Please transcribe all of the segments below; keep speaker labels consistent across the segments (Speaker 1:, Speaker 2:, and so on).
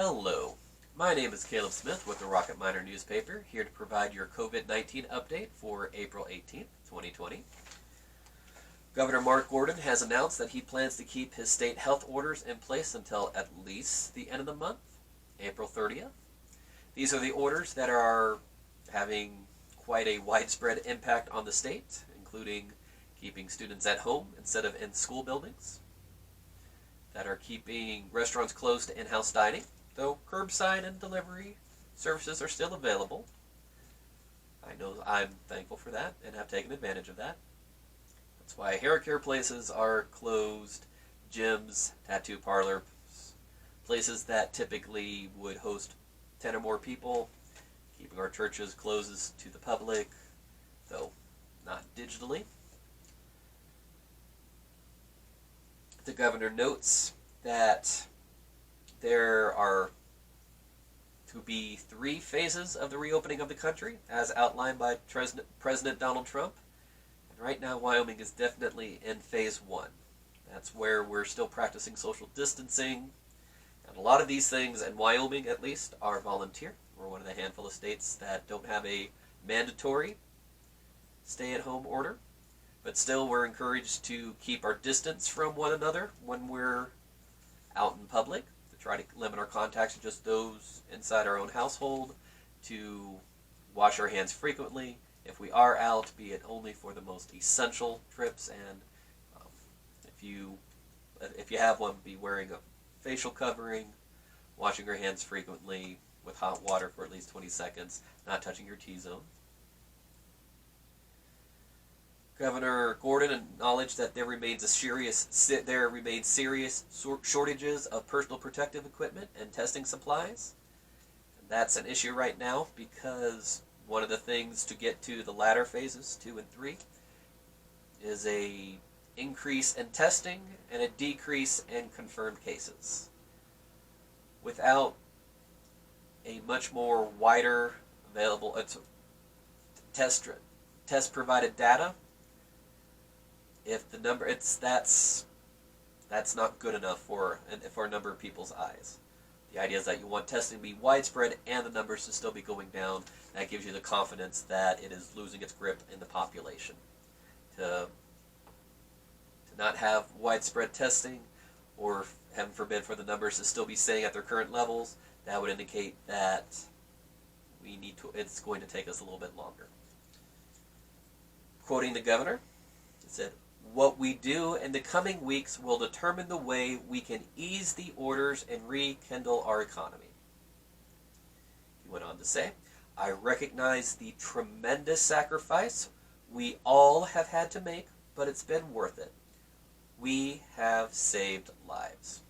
Speaker 1: Hello, my name is Caleb Smith with the Rocket Miner newspaper, here to provide your COVID-19 update for April 18th, 2020. Governor Mark Gordon has announced that he plans to keep his state health orders in place until at least the end of the month, April 30th. These are the orders that are having quite a widespread impact on the state, including keeping students at home instead of in school buildings, that are keeping restaurants closed to in-house dining, though curbside and delivery services are still available. I know I'm thankful for that and have taken advantage of that. That's why hair care places are closed, gyms, tattoo parlors, places that typically would host 10 or more people, keeping our churches closed to the public, though not digitally. The governor notes that there are to be 3 phases of the reopening of the country, as outlined by President Donald Trump. And right now, Wyoming is definitely in phase 1. That's where we're still practicing social distancing. And a lot of these things, in Wyoming at least, are volunteer. We're one of the handful of states that don't have a mandatory stay-at-home order. But still, we're encouraged to keep our distance from one another when we're out in public, to try to limit our contacts to just those inside our own household, to wash our hands frequently if we are out, be it only for the most essential trips, and if you have one, be wearing a facial covering, washing your hands frequently with hot water for at least 20 seconds, not touching your T-zone. Governor Gordon acknowledged that there remains serious shortages of personal protective equipment and testing supplies. And that's an issue right now because one of the things to get to the latter phases, 2 and 3, is a increase in testing and a decrease in confirmed cases. Without a much more wider available test provided data, if the number that's not good enough for a number of people's eyes. The idea is that you want testing to be widespread and the numbers to still be going down. That gives you the confidence that it is losing its grip in the population. To not have widespread testing, or heaven forbid for the numbers to still be staying at their current levels, that would indicate that it's going to take us a little bit longer. Quoting the governor, he said, "What we do in the coming weeks will determine the way we can ease the orders and rekindle our economy." He went on to say, "I recognize the tremendous sacrifice we all have had to make, but it's been worth it. We have saved lives."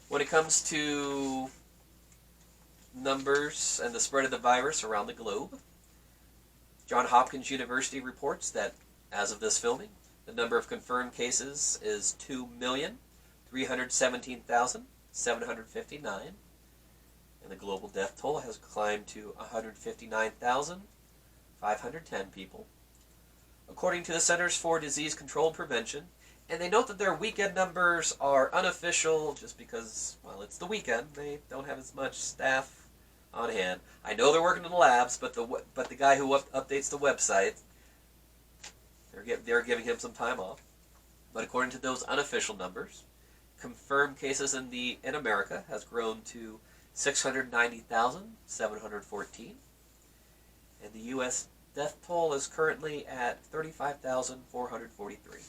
Speaker 1: When it comes to numbers and the spread of the virus around the globe, Johns Hopkins University reports that, as of this filming, the number of confirmed cases is 2,317,759, and the global death toll has climbed to 159,510 people. According to the Centers for Disease Control and Prevention, and they note that their weekend numbers are unofficial just because, well, it's the weekend. They don't have as much staff on hand. I know they're working in the labs, but the guy who updates the website, they're giving him some time off. But according to those unofficial numbers, confirmed cases in America has grown to 690,714, and the U.S. death toll is currently at 35,443.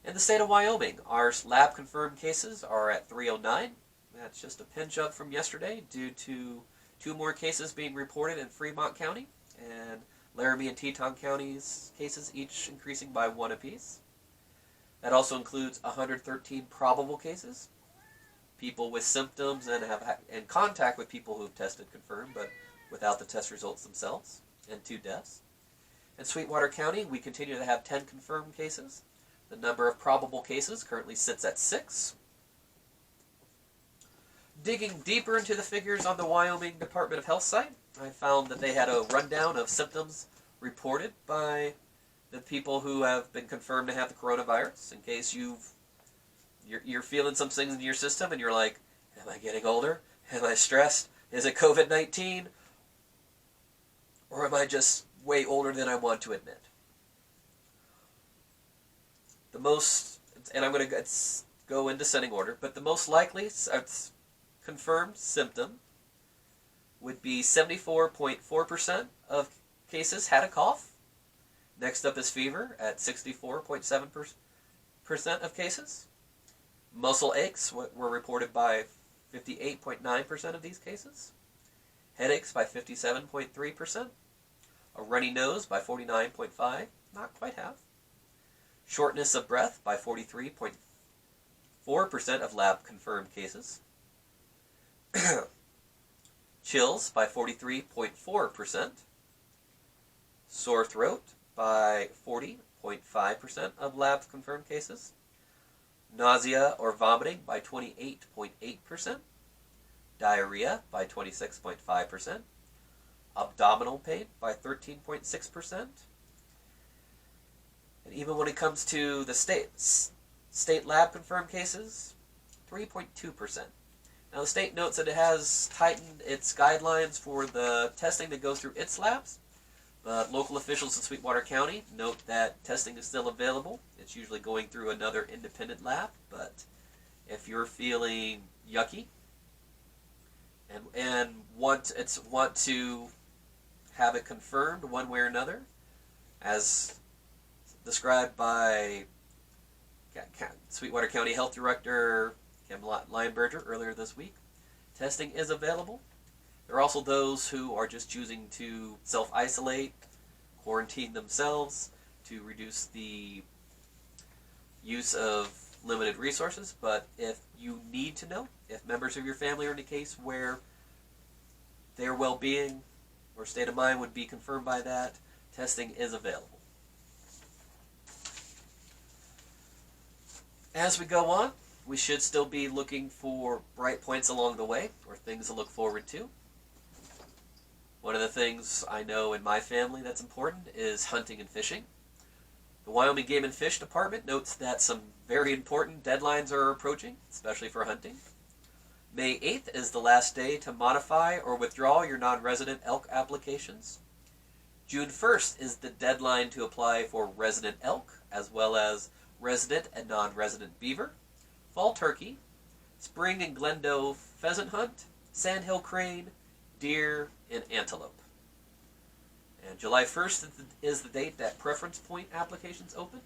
Speaker 1: In the state of Wyoming, our lab confirmed cases are at 309. That's just a pinch up from yesterday due to 2 more cases being reported in Fremont County and Laramie and Teton counties cases each increasing by 1 apiece. That also includes 113 probable cases, people with symptoms and have in contact with people who have tested confirmed but without the test results themselves, and 2 deaths. In Sweetwater County, we continue to have 10 confirmed cases. The number of probable cases currently sits at 6. Digging deeper into the figures on the Wyoming Department of Health site, I found that they had a rundown of symptoms reported by the people who have been confirmed to have the coronavirus, in case you've you're feeling some things in your system, and you're like, am I getting older? Am I stressed? Is it COVID-19? Or am I just way older than I want to admit? The most, and I'm going to go in descending order, but the most likely confirmed symptom would be 74.4% of cases had a cough. Next up is fever at 64.7% of cases. Muscle aches were reported by 58.9% of these cases. Headaches by 57.3%. A runny nose by 49.5%, not quite half. Shortness of breath by 43.4% of lab-confirmed cases. Chills by 43.4%. Sore throat by 40.5% of lab-confirmed cases. Nausea or vomiting by 28.8%. Diarrhea by 26.5%. Abdominal pain by 13.6%. And even when it comes to the state lab confirmed cases, 3.2%. Now the state notes that it has tightened its guidelines for the testing that goes through its labs, but local officials in Sweetwater County note that testing is still available. It's usually going through another independent lab, but if you're feeling yucky and want to have it confirmed one way or another, as described by Sweetwater County Health Director Kim Lionberger earlier this week, testing is available. There are also those who are just choosing to self-isolate, quarantine themselves to reduce the use of limited resources. But if you need to know, if members of your family are in a case where their well-being or state of mind would be confirmed by that, testing is available. As we go on, we should still be looking for bright points along the way, or things to look forward to. One of the things I know in my family that's important is hunting and fishing. The Wyoming Game and Fish Department notes that some very important deadlines are approaching, especially for hunting. May 8th is the last day to modify or withdraw your non-resident elk applications. June 1st is the deadline to apply for resident elk, as well as resident and non-resident beaver, fall turkey, spring and Glendale pheasant hunt, sandhill crane, deer, and antelope. And July 1st is the date that preference point applications open.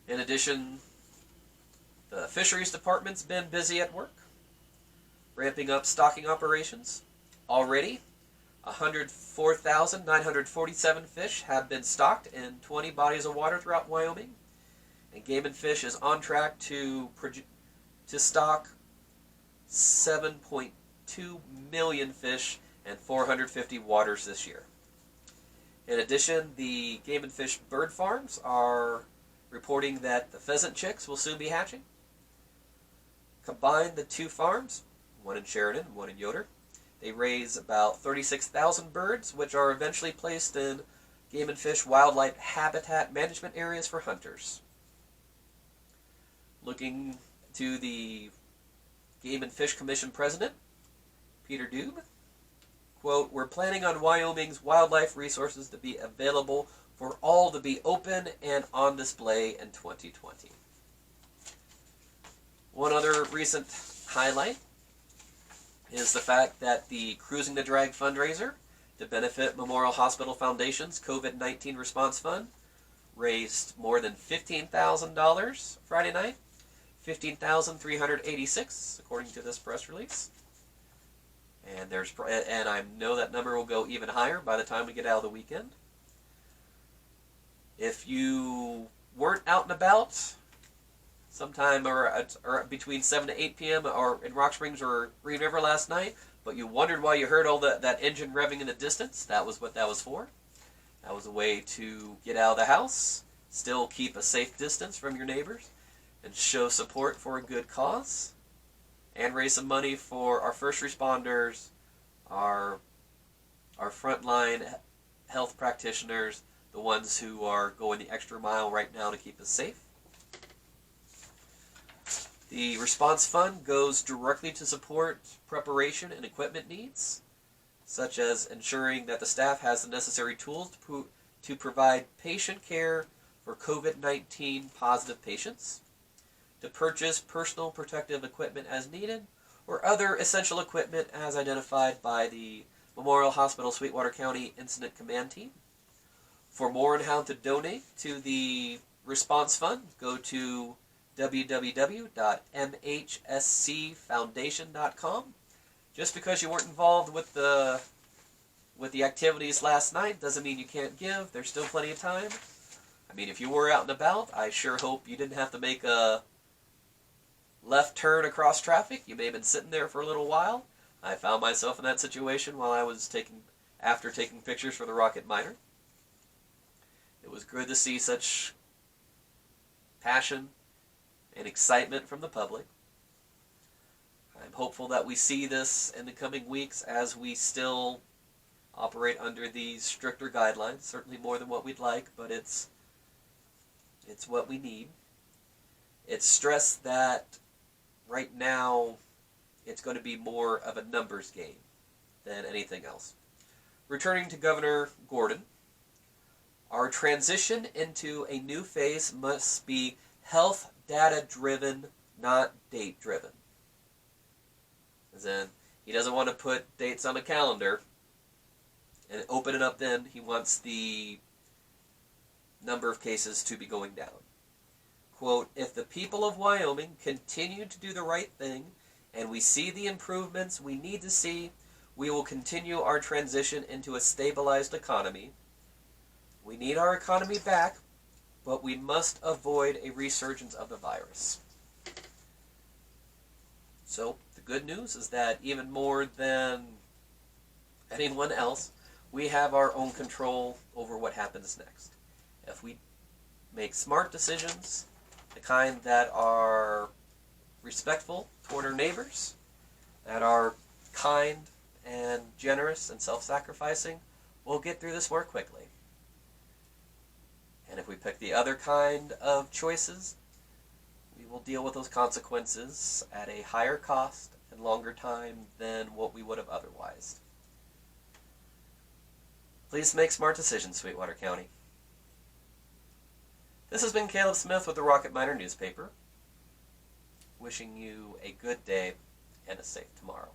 Speaker 1: In addition, the fisheries department's been busy at work, ramping up stocking operations. Already, 104,947 fish have been stocked in 20 bodies of water throughout Wyoming, and Game and Fish is on track to stock 7.2 million fish and 450 waters this year. In addition, the Game and Fish bird farms are reporting that the pheasant chicks will soon be hatching. Combined, the two farms, one in Sheridan and one in Yoder, they raise about 36,000 birds, which are eventually placed in Game and Fish wildlife habitat management areas for hunters. Looking to the Game and Fish Commission President, Peter Dube, quote, "We're planning on Wyoming's wildlife resources to be available for all to be open and on display in 2020. One other recent highlight is the fact that the Cruisin the Drag fundraiser to benefit Memorial Hospital Foundation's COVID-19 response fund raised more than $15,000 Friday night, $15,386 according to this press release. And I know that number will go even higher by the time we get out of the weekend. If you weren't out and about sometime or between 7 to 8 p.m. or in Rock Springs or Green River last night, but you wondered why you heard all that engine revving in the distance, that was what that was for. That was a way to get out of the house, still keep a safe distance from your neighbors, and show support for a good cause, and raise some money for our first responders, our frontline health practitioners, the ones who are going the extra mile right now to keep us safe. The response fund goes directly to support preparation and equipment needs, such as ensuring that the staff has the necessary tools to provide patient care for COVID-19 positive patients, to purchase personal protective equipment as needed, or other essential equipment as identified by the Memorial Hospital Sweetwater County Incident Command Team. For more on how to donate to the response fund, go to www.mhscfoundation.com. Just because you weren't involved with the activities last night doesn't mean you can't give. There's still plenty of time. I mean, if you were out and about, I sure hope you didn't have to make a left turn across traffic. You may have been sitting there for a little while. I found myself in that situation while I was after taking pictures for the rocket miner. It was good to see such passion and excitement from the public. I'm hopeful that we see this in the coming weeks as we still operate under these stricter guidelines. Certainly more than what we'd like, but it's what we need. It's stressed that right now it's going to be more of a numbers game than anything else. Returning to Governor Gordon, our transition into a new phase must be health data driven, not date driven. As in, he doesn't want to put dates on a calendar and open it up then. He wants the number of cases to be going down. Quote, if the people of Wyoming continue to do the right thing and we see the improvements we need to see, we will continue our transition into a stabilized economy. We need our economy back, but we must avoid a resurgence of the virus. So, the good news is that even more than anyone else, we have our own control over what happens next. If we make smart decisions, the kind that are respectful toward our neighbors, that are kind and generous and self-sacrificing, we'll get through this more quickly. And if we pick the other kind of choices, we will deal with those consequences at a higher cost and longer time than what we would have otherwise. Please make smart decisions, Sweetwater County. This has been Caleb Smith with the Rocket Miner newspaper, wishing you a good day and a safe tomorrow.